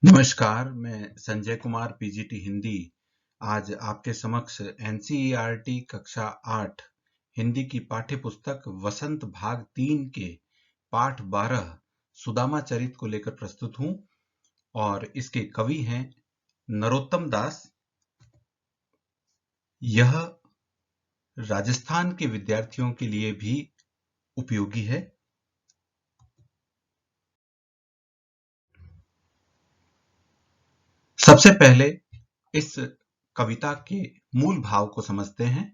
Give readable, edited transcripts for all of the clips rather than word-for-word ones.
नमस्कार, मैं संजय कुमार पीजीटी हिंदी आज आपके समक्ष एनसीईआरटी कक्षा 8 हिंदी की पाठ्य पुस्तक वसंत भाग 3 के पाठ 12 सुदामा चरित को लेकर प्रस्तुत हूं और इसके कवि हैं नरोत्तम दास। यह राजस्थान के विद्यार्थियों के लिए भी उपयोगी है। सबसे पहले इस कविता के मूल भाव को समझते हैं।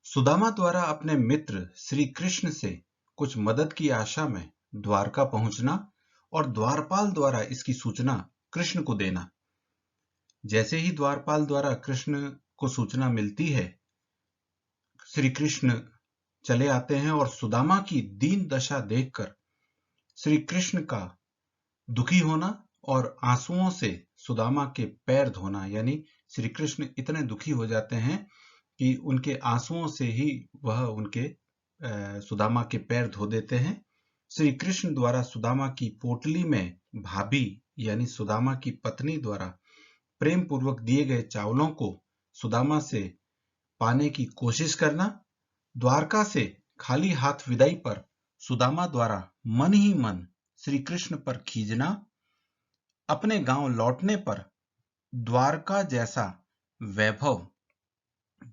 सुदामा द्वारा अपने मित्र श्री कृष्ण से कुछ मदद की आशा में द्वारका पहुंचना और द्वारपाल द्वारा इसकी सूचना कृष्ण को देना। जैसे ही द्वारपाल द्वारा कृष्ण को सूचना मिलती है, श्री कृष्ण चले आते हैं और सुदामा की दीन दशा देखकर श्री कृष्ण का दुखी होना और आंसुओं से सुदामा के पैर धोना, यानी श्री कृष्ण इतने दुखी हो जाते हैं कि उनके आंसुओं से ही वह उनके सुदामा के पैर धो देते हैं। श्री कृष्ण द्वारा सुदामा की पोटली में भाभी यानी सुदामा की पत्नी द्वारा प्रेम पूर्वक दिए गए चावलों को सुदामा से पाने की कोशिश करना, द्वारका से खाली हाथ विदाई पर सुदामा द्वारा मन ही मन श्री कृष्ण पर खींचना, अपने गांव लौटने पर द्वारका जैसा वैभव,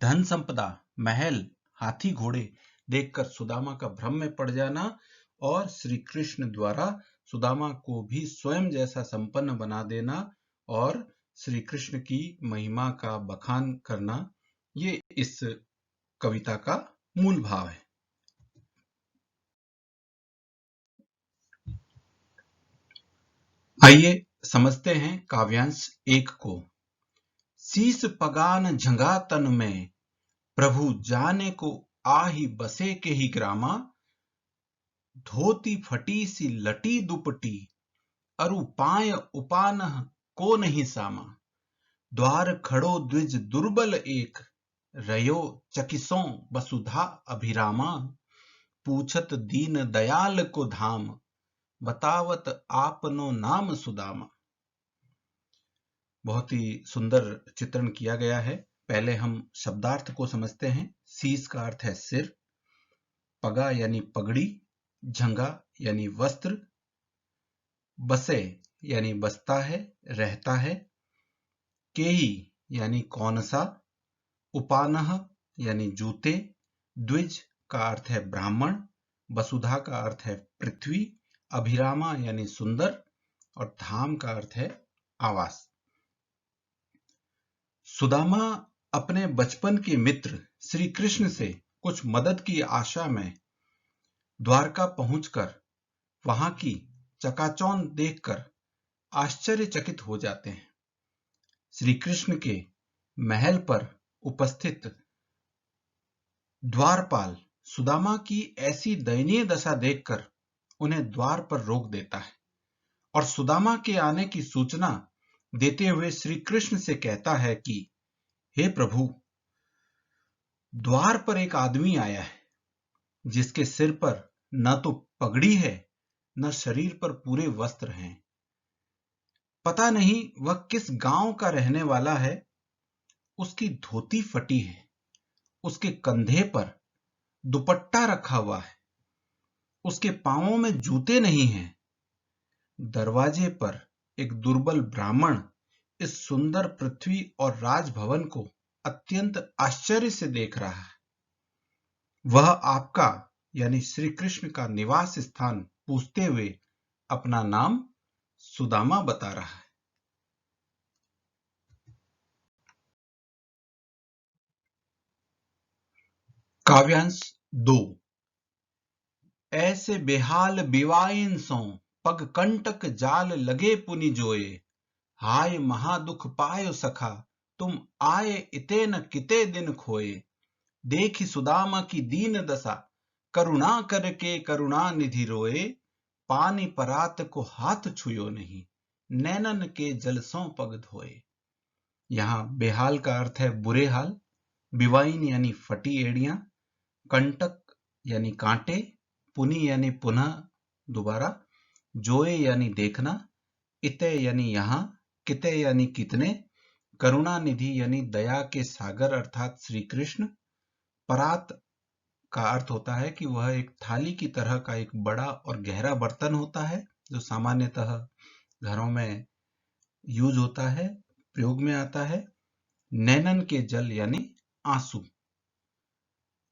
धन संपदा, महल, हाथी घोड़े देखकर सुदामा का भ्रम में पड़ जाना और श्री कृष्ण द्वारा सुदामा को भी स्वयं जैसा संपन्न बना देना और श्री कृष्ण की महिमा का बखान करना, ये इस कविता का मूल भाव है। आइए समझते हैं काव्यांश 1 को। शीस पगान झंगा तन में, प्रभु जाने को आही बसे के ही ग्रामा, धोती फटी सी लटी दुपटी, अरु पाय उपानह को नहीं सामा, द्वार खड़ो द्विज दुर्बल एक, रयो चकिसों वसुधा अभिरामा, पूछत दीन दयाल को धाम, बतावत आपनो नाम सुदामा। बहुत ही सुंदर चित्रण किया गया है। पहले हम शब्दार्थ को समझते हैं। शीस का अर्थ है सिर, पगा यानी पगड़ी, झंगा यानी वस्त्र, बसे यानी बसता है, रहता है, केही यानी कौन सा, उपानह यानी जूते, द्विज का अर्थ है ब्राह्मण, वसुधा का अर्थ है पृथ्वी, अभिरामा यानी सुंदर और धाम का अर्थ है आवास। सुदामा अपने बचपन के मित्र श्री कृष्ण से कुछ मदद की आशा में द्वारका पहुंचकर वहां की चकाचौंध देखकर आश्चर्यचकित हो जाते हैं। श्री कृष्ण के महल पर उपस्थित द्वारपाल सुदामा की ऐसी दयनीय दशा देखकर उन्हें द्वार पर रोक देता है और सुदामा के आने की सूचना देते हुए श्री कृष्ण से कहता है कि हे प्रभु, द्वार पर एक आदमी आया है जिसके सिर पर न तो पगड़ी है न शरीर पर पूरे वस्त्र हैं। पता नहीं वह किस गांव का रहने वाला है। उसकी धोती फटी है, उसके कंधे पर दुपट्टा रखा हुआ है, उसके पांवों में जूते नहीं हैं। दरवाजे पर एक दुर्बल ब्राह्मण इस सुंदर पृथ्वी और राजभवन को अत्यंत आश्चर्य से देख रहा है। वह आपका यानी श्री कृष्ण का निवास स्थान पूछते हुए अपना नाम सुदामा बता रहा है। काव्यांश 2। ऐसे बेहाल बिवाइन सो, पग कंटक जाल लगे पुनि जोए, हाय महादुख पायो सखा, तुम आए इते न किते दिन खोए, देखी सुदामा की दीन दशा, करुणा करके करुणा निधि रोए, पानी परात को हाथ छुयो नहीं, नैनन के जल सो पग धोए। यहाँ बेहाल का अर्थ है बुरे हाल, बिवाइन यानी फटी एड़ियां, कंटक यानी कांटे, पुनि यानी पुनः दोबारा, जोए यानी देखना, इते यानी यहां, किते यानी कितने, करुणा निधि यानी दया के सागर अर्थात श्री कृष्ण। परात का अर्थ होता है कि वह एक थाली की तरह का एक बड़ा और गहरा बर्तन होता है जो सामान्यतः घरों में यूज होता है, प्रयोग में आता है। नैनन के जल यानी आंसू।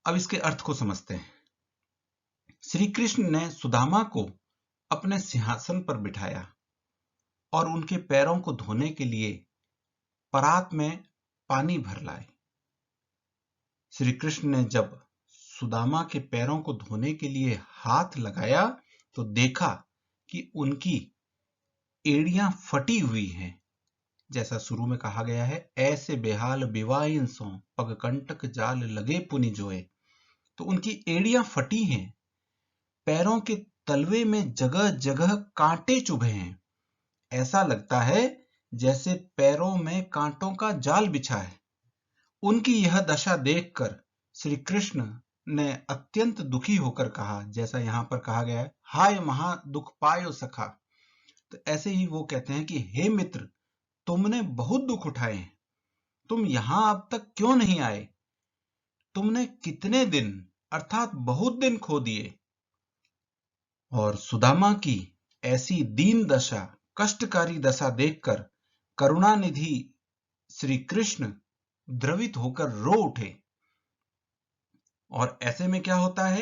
अब इसके अर्थ को समझते हैं। श्री कृष्ण ने सुदामा को अपने सिंहासन पर बिठाया और उनके पैरों को धोने के लिए परात में पानी भर लाए। श्री कृष्ण ने जब सुदामा के पैरों को धोने के लिए हाथ लगाया तो देखा कि उनकी एड़ियां फटी हुई हैं। जैसा शुरू में कहा गया है, ऐसे बेहाल बिवाइन सो पग कंटक जाल लगे पुनि जोए। तो उनकी एड़ियां फटी हैं, पैरों के तलवे में जगह जगह कांटे चुभे हैं। ऐसा लगता है जैसे पैरों में कांटों का जाल बिछा है। उनकी यह दशा देखकर श्री कृष्ण ने अत्यंत दुखी होकर कहा, जैसा यहां पर कहा गया है, हाय महा दुख पायो सखा। तो ऐसे ही वो कहते हैं कि हे मित्र, तुमने बहुत दुख उठाए हैं, तुम यहां अब तक क्यों नहीं आए? तुमने कितने दिन अर्थात बहुत दिन खो दिए। और सुदामा की ऐसी दीन दशा, कष्टकारी दशा देखकर करुणानिधि श्री कृष्ण द्रवित होकर रो उठे। और ऐसे में क्या होता है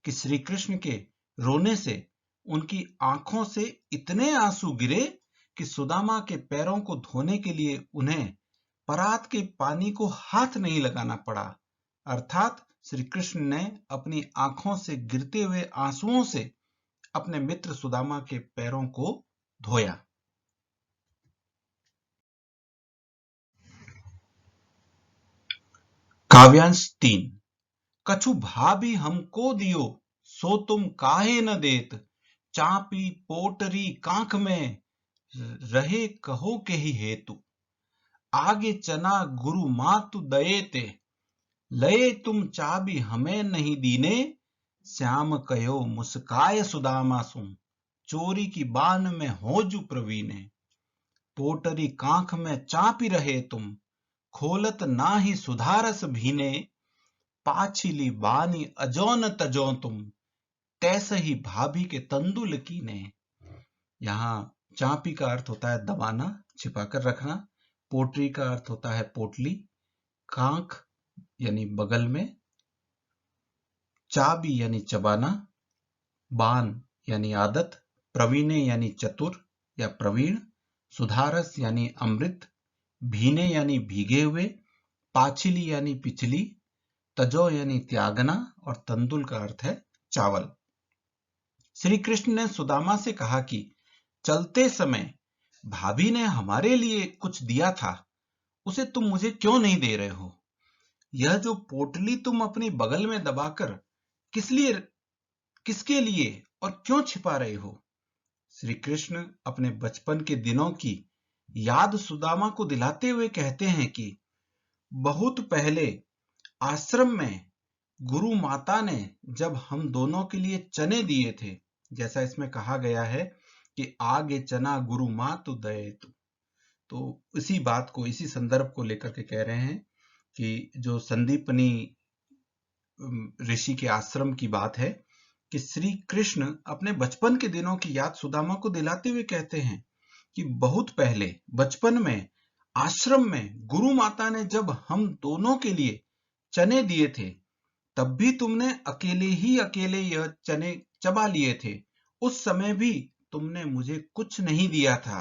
कि श्री कृष्ण के रोने से उनकी आंखों से इतने आंसू गिरे कि सुदामा के पैरों को धोने के लिए उन्हें परात के पानी को हाथ नहीं लगाना पड़ा। अर्थात श्री कृष्ण ने अपनी आंखों से गिरते हुए आंसुओं से अपने मित्र सुदामा के पैरों को धोया। काव्यांश 3। कछु भाभी हमको दियो, सो तुम काहे न देत। चापी पोटरी कांख में, रहे कहो के ही हेतु। आगे चना गुरु मातु दये ते, लये तुम चाबी हमें नहीं दीने। श्याम कहो मुस्काय सुदामा सुम, चोरी की बान में होजु प्रवीणे। पोटरी कांख में चापी रहे तुम, खोलत नाही सुधारस भीने। पाछिली बानी अजौन तजो तुम, तैसे ही भाभी के तंदुल कीने। यहाँ चापी का अर्थ होता है दबाना, छिपाकर रखना। पोटरी का अर्थ होता है पोटली। कांख यानी बगल में। चाबी यानी चबाना। बान यानी आदत। प्रवीणे यानी चतुर या प्रवीण। सुधारस यानी अमृत। भीने यानी भीगे हुए। पाछिली यानी पिछली। तजो यानी त्यागना और तंदुल का अर्थ है चावल। श्री कृष्ण ने सुदामा से कहा कि चलते समय भाभी ने हमारे लिए कुछ दिया था, उसे तुम मुझे क्यों नहीं दे रहे हो? यह जो पोटली तुम अपनी बगल में दबाकर किसके लिए और क्यों छिपा रहे हो? श्री कृष्ण अपने बचपन के दिनों की याद सुदामा को दिलाते हुए कहते हैं कि बहुत पहले आश्रम में गुरु माता ने जब हम दोनों के लिए चने दिए थे, जैसा इसमें कहा गया है कि आगे चना गुरु मातु दयेतु। तो इसी बात को, इसी संदर्भ को लेकर के कह रहे हैं कि जो संदीपनी ऋषि के आश्रम की बात है कि श्री कृष्ण अपने बचपन के दिनों की याद सुदामा को दिलाते हुए कहते हैं कि बहुत पहले बचपन में आश्रम में गुरु माता ने जब हम दोनों के लिए चने दिए थे, तब भी तुमने अकेले यह चने चबा लिए थे। उस समय भी तुमने मुझे कुछ नहीं दिया था।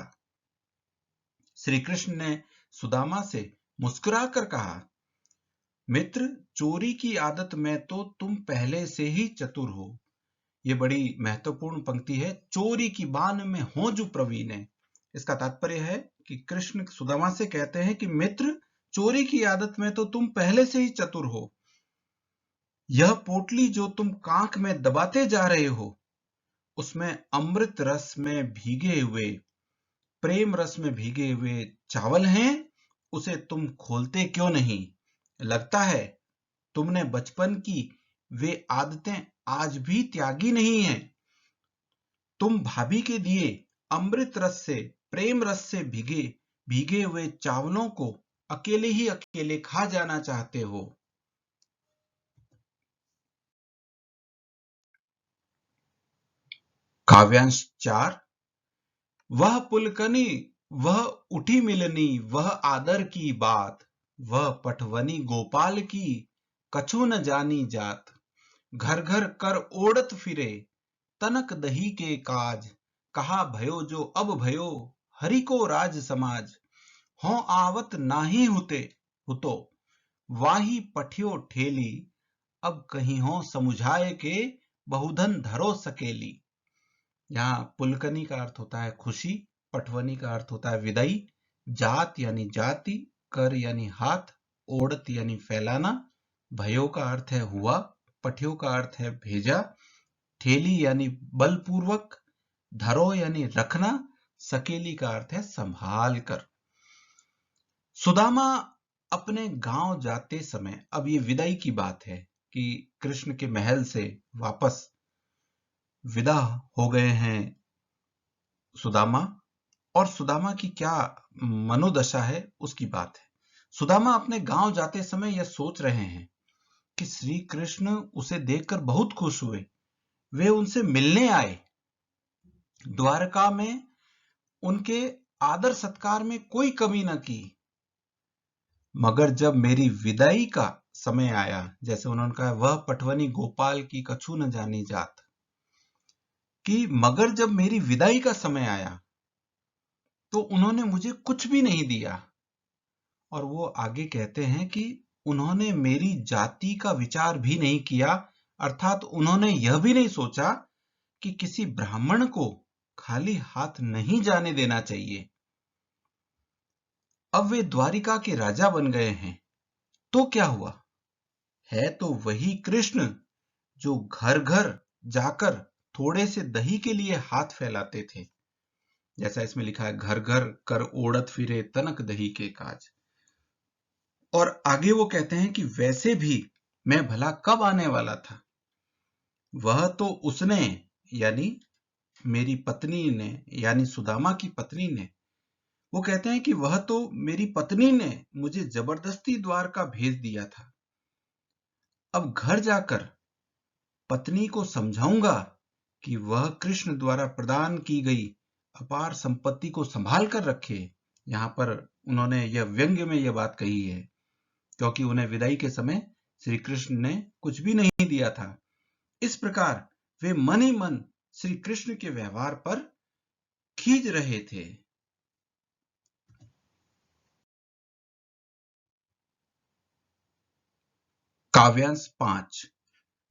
श्री कृष्ण ने सुदामा से मुस्कुराकर कहा, मित्र, चोरी की आदत में तो तुम पहले से ही चतुर हो। ये बड़ी महत्वपूर्ण पंक्ति है। चोरी की बान में हो जो प्रवीण है। इसका तात्पर्य है कि कृष्ण सुदामा से कहते हैं कि मित्र, चोरी की आदत में तो तुम पहले से ही चतुर हो। यह पोटली जो तुम कांख में दबाते जा रहे हो, उसमें अमृत रस में भीगे हुए, प्रेम रस में भीगे हुए चावल हैं। उसे तुम खोलते क्यों नहीं? लगता है तुमने बचपन की वे आदतें आज भी त्यागी नहीं है। तुम भाभी के दिए अमृत रस से, प्रेम रस से भीगे भीगे हुए चावलों को अकेले ही अकेले खा जाना चाहते हो। काव्यांश 4। वह पुलकनी, वह उठी मिलनी, वह आदर की बात, वह पटवनी गोपाल की, कछु न जानी जात। घर घर कर ओढ़त फिरे, तनक दही के काज, कहा भयो जो अब भयो, हरि को राज समाज। हों आवत नाही हुते हुतो, वाही पठियो ठेली, अब कहीं हो समुझाए के, बहुधन धरो सकेली। यहाँ पुलकनी का अर्थ होता है खुशी, पटवनी का अर्थ होता है विदाई, जात यानी जाति, कर यानी हाथ, ओढ़त यानी फैलाना, भयो का अर्थ है हुआ, पठ्यो का अर्थ है भेजा, ठेली यानी बलपूर्वक, धरो यानी रखना, सकेली का अर्थ है संभाल कर। सुदामा अपने गांव जाते समय, अब ये विदाई की बात है कि कृष्ण के महल से वापस विदा हो गए हैं सुदामा, और सुदामा की क्या मनोदशा है उसकी बात है। सुदामा अपने गांव जाते समय यह सोच रहे हैं कि श्री कृष्ण उसे देखकर बहुत खुश हुए, वे उनसे मिलने आए। द्वारका में उनके आदर सत्कार में कोई कमी न की, मगर जब मेरी विदाई का समय आया, जैसे उन्होंने कहा वह पटवनी गोपाल की कछु न जानी जात, कि मगर जब मेरी विदाई का समय आया तो उन्होंने मुझे कुछ भी नहीं दिया। और वो आगे कहते हैं कि उन्होंने मेरी जाति का विचार भी नहीं किया, अर्थात उन्होंने यह भी नहीं सोचा कि किसी ब्राह्मण को खाली हाथ नहीं जाने देना चाहिए। अब वे द्वारिका के राजा बन गए हैं, तो क्या हुआ? है तो वही कृष्ण जो घर घर जाकर थोड़े से दही के लिए हाथ फैलाते थे, जैसा इसमें लिखा है, घर घर कर ओढ़त फिरे, तनक दही के काज। और आगे वो कहते हैं कि वैसे भी मैं भला कब आने वाला था, वह तो उसने, यानी मेरी पत्नी ने, यानी सुदामा की पत्नी ने, वो कहते हैं कि वह तो मेरी पत्नी ने मुझे जबरदस्ती द्वारका भेज दिया था। अब घर जाकर पत्नी को समझाऊंगा कि वह कृष्ण द्वारा प्रदान की गई अपार संपत्ति को संभाल कर रखे। यहाँ पर उन्होंने यह व्यंग्य में यह बात कही है, क्योंकि उन्हें विदाई के समय श्री कृष्ण ने कुछ भी नहीं दिया था। इस प्रकार वे मन ही मन श्री कृष्ण के व्यवहार पर खींच रहे थे। काव्यांश 5।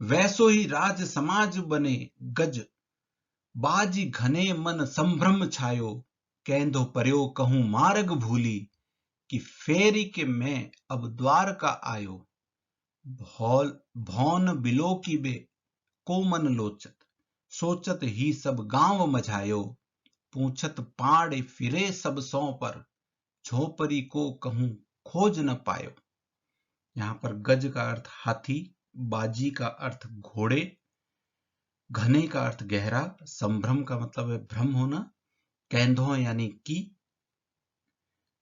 वैसो ही राज समाज बने गज, बाजी घने मन संभ्रम छायो, केंदो पर्यो कहूं मार्ग भूली, कि फेरी के मैं अब द्वारका आयो। भौल भौन बिलो की बे को मन लोचत, सोचत ही सब गांव मझायो, पूछत पाड़ फिरे सब सौ पर, झोपड़ी को कहूं खोज न पायो। यहाँ पर गज का अर्थ हाथी, बाजी का अर्थ घोड़े, घने का अर्थ गहरा, संभ्रम का मतलब है भ्रम होना, कैंधो यानी की,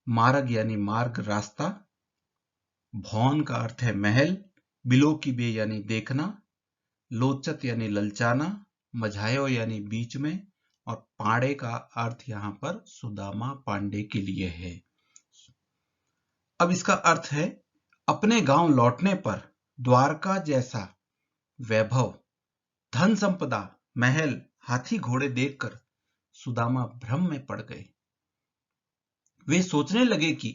मार्ग यानी मार्ग रास्ता, भौन का अर्थ है महल, बिलो की बे यानी देखना, लोचत यानी ललचाना, मझायो यानी बीच में, और पाड़े का अर्थ यहाँ पर सुदामा पांडे के लिए है। अब इसका अर्थ है अपने गांव लौटने पर द्वारका जैसा वैभव, धन संपदा, महल, हाथी घोड़े देखकर सुदामा भ्रम में पड़ गए। वे सोचने लगे कि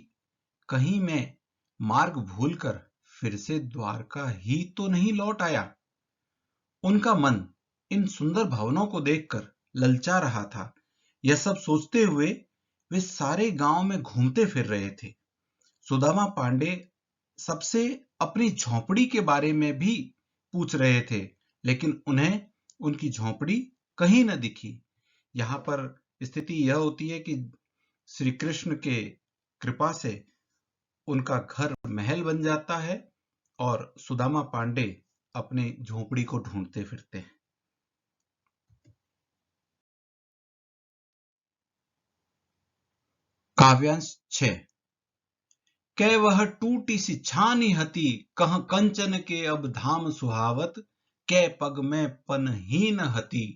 कहीं मैं मार्ग भूलकर फिर से द्वारका ही तो नहीं लौट आया। उनका मन इन सुंदर भवनों को देखकर ललचा रहा था। यह सब सोचते हुए वे सारे गांव में घूमते फिर रहे थे। सुदामा पांडे सबसे अपनी झोंपड़ी के बारे में भी पूछ रहे थे, लेकिन उन्हें उनकी झोंपड़ी कहीं न दिखी। यहाँ पर स्थिति यह होती है कि श्री कृष्ण के कृपा से उनका घर महल बन जाता है और सुदामा पांडे अपनी झोंपड़ी को ढूंढते फिरते हैं। काव्यांश 6। कै वह टूटी सी छानी हती, कह कंचन के अब धाम सुहावत, कै पग में पनहीन हती,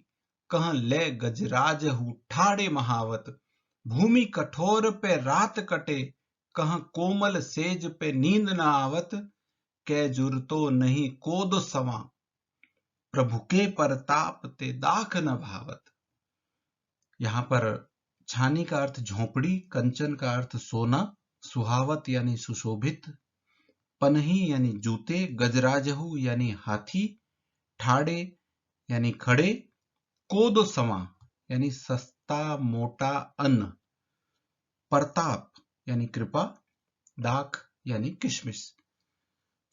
कह ले गजराज हु ठाड़े महावत, भूमि कठोर पे रात कटे, कह कोमल सेज पे नींद न आवत, कै जुरतो नहीं कोद सवा, प्रभु के परताप ते दाख न भावत। यहाँ पर छानी का अर्थ झोपड़ी, कंचन का अर्थ सोना, सुहावत यानी सुशोभित, पनही यानी जूते, गजराजहू यानी हाथी, ठाड़े यानी खड़े, कोदो समा यानी सस्ता मोटा अन्न, परताप यानी कृपा, दाख यानी किशमिश।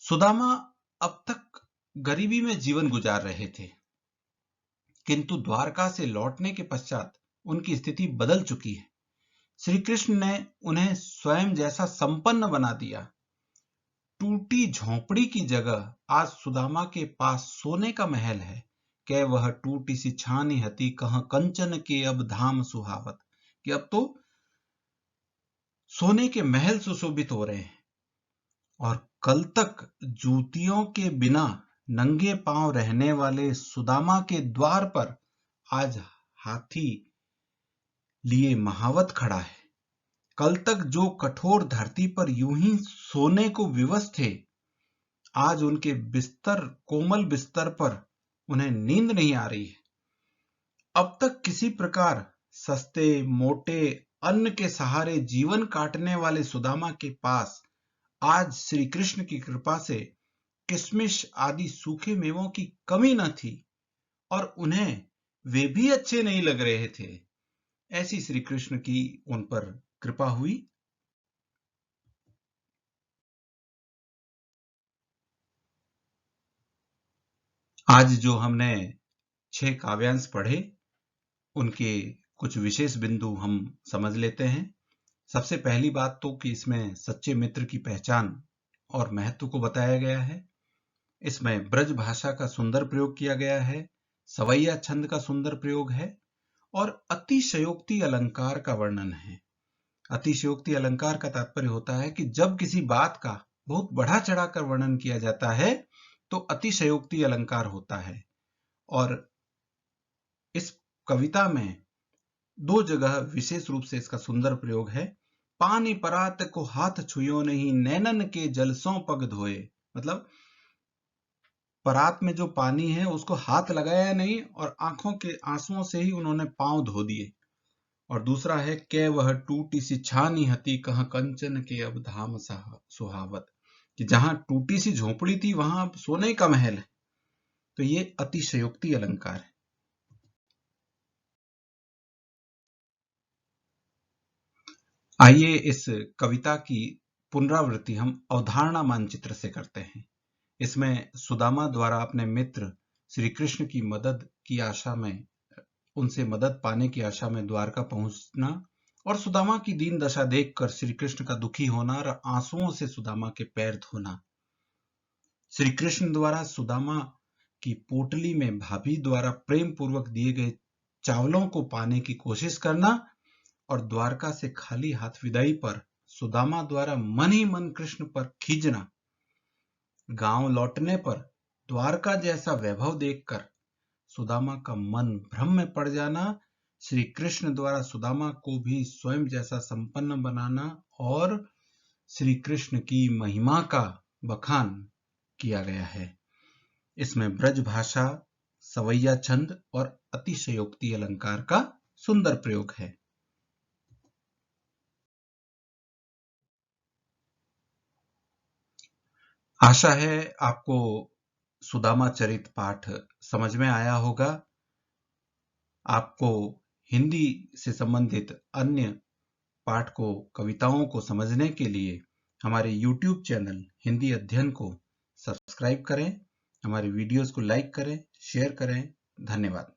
सुदामा अब तक गरीबी में जीवन गुजार रहे थे, किंतु द्वारका से लौटने के पश्चात उनकी स्थिति बदल चुकी है। श्री कृष्ण ने उन्हें स्वयं जैसा संपन्न बना दिया। टूटी झोंपड़ी की जगह आज सुदामा के पास सोने का महल है। कै वह टूटी सी छानी हती, कह कंचन के अब धाम सुहावत, कि अब तो सोने के महल सुशोभित हो रहे हैं। और कल तक जूतियों के बिना नंगे पांव रहने वाले सुदामा के द्वार पर आज हाथी लिए महावत खड़ा है। कल तक जो कठोर धरती पर यूं ही सोने को विवश थे, आज उनके बिस्तर, कोमल बिस्तर पर उन्हें नींद नहीं आ रही है। अब तक किसी प्रकार सस्ते मोटे अन्न के सहारे जीवन काटने वाले सुदामा के पास आज श्री कृष्ण की कृपा से किशमिश आदि सूखे मेवों की कमी न थी और उन्हें वे भी अच्छे नहीं लग रहे थे। ऐसी श्री कृष्ण की उन पर कृपा हुई। आज जो हमने 6 काव्यांश पढ़े, उनके कुछ विशेष बिंदु हम समझ लेते हैं। सबसे पहली बात तो कि इसमें सच्चे मित्र की पहचान और महत्व को बताया गया है। इसमें ब्रज भाषा का सुंदर प्रयोग किया गया है, सवैया छंद का सुंदर प्रयोग है और अतिशयोक्ति अलंकार का वर्णन है। अतिशयोक्ति अलंकार का तात्पर्य होता है कि जब किसी बात का बहुत बढ़ा चढ़ाकर वर्णन किया जाता है तो अतिशयोक्ति अलंकार होता है। और इस कविता में 2 जगह विशेष रूप से इसका सुंदर प्रयोग है। पानी परात को हाथ छुयो नहीं, नैनन के जलसों पग धोए। मतलब परात में जो पानी है उसको हाथ लगाया नहीं और आंखों के आंसुओं से ही उन्होंने पांव धो दिए। और दूसरा है कै वह टूटी सी छानी हती, कह कंचन के अब धाम सुहावत, कि जहां टूटी सी झोपड़ी थी वहां अब सोने का महल है। तो ये अतिशयोक्ति अलंकार है। आइए इस कविता की पुनरावृत्ति हम अवधारणा मानचित्र से करते हैं। इसमें सुदामा द्वारा अपने मित्र श्री कृष्ण की मदद की आशा में, उनसे मदद पाने की आशा में द्वारका पहुंचना और सुदामा की दीन दशा देखकर श्री कृष्ण का दुखी होना और आंसुओं से सुदामा के पैर धोना। श्री कृष्ण द्वारा सुदामा की पोटली में भाभी द्वारा प्रेम पूर्वक दिए गए चावलों को पाने की कोशिश करना और द्वारका से खाली हाथ विदाई पर सुदामा द्वारा मन ही मन कृष्ण पर खींचना। गांव लौटने पर द्वारका जैसा वैभव देखकर सुदामा का मन भ्रम में पड़ जाना, श्री कृष्ण द्वारा सुदामा को भी स्वयं जैसा संपन्न बनाना और श्री कृष्ण की महिमा का बखान किया गया है। इसमें ब्रज भाषा, सवैया छंद और अतिशयोक्ति अलंकार का सुंदर प्रयोग है। आशा है आपको सुदामा चरित पाठ समझ में आया होगा। आपको हिंदी से संबंधित अन्य पाठ को, कविताओं को समझने के लिए हमारे YouTube चैनल हिंदी अध्ययन को सब्सक्राइब करें, हमारे वीडियोस को लाइक करें, शेयर करें। धन्यवाद।